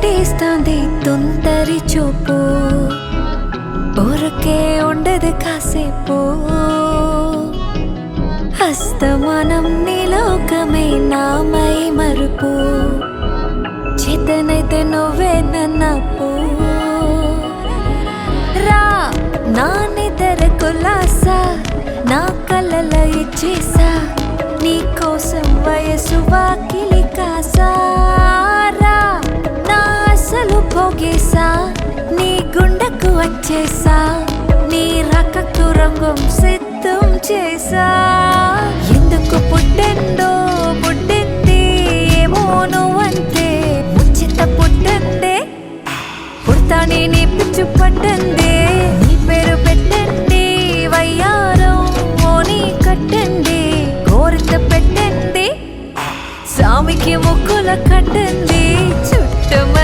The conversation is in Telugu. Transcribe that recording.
పుట్టిస్తుంది తుంటరి చూపు, ఊరికే ఉండదు కాసేపు. హస్తమానం నీ లోకమే నామై మరుపు, చేతనైతే నువ్వే నన్నప్పు. రా నా నిద్ర కులాసా, నా కలల ఇచ్చేసా, నీ కోసం వయసు వాకిలి కాసారా. నా అసలు పోగేసా, నీ గుండెకు వచ్చేసా, నీ రకకు రంగం సిద్ధం చేసా. ఎందుకు పుట్టిందో పుట్టింది ఏమో నువ్వంతే, ముచ్చిత పుట్టిందే పుడతాని నీ పిచ్చు పట్టింది. నీ పేరు పెట్టండి వయ్యారం ఓని కట్టండి, కోరిత పెట్టండి స్వామికి ముక్కుల కట్టండి. చుట్టమ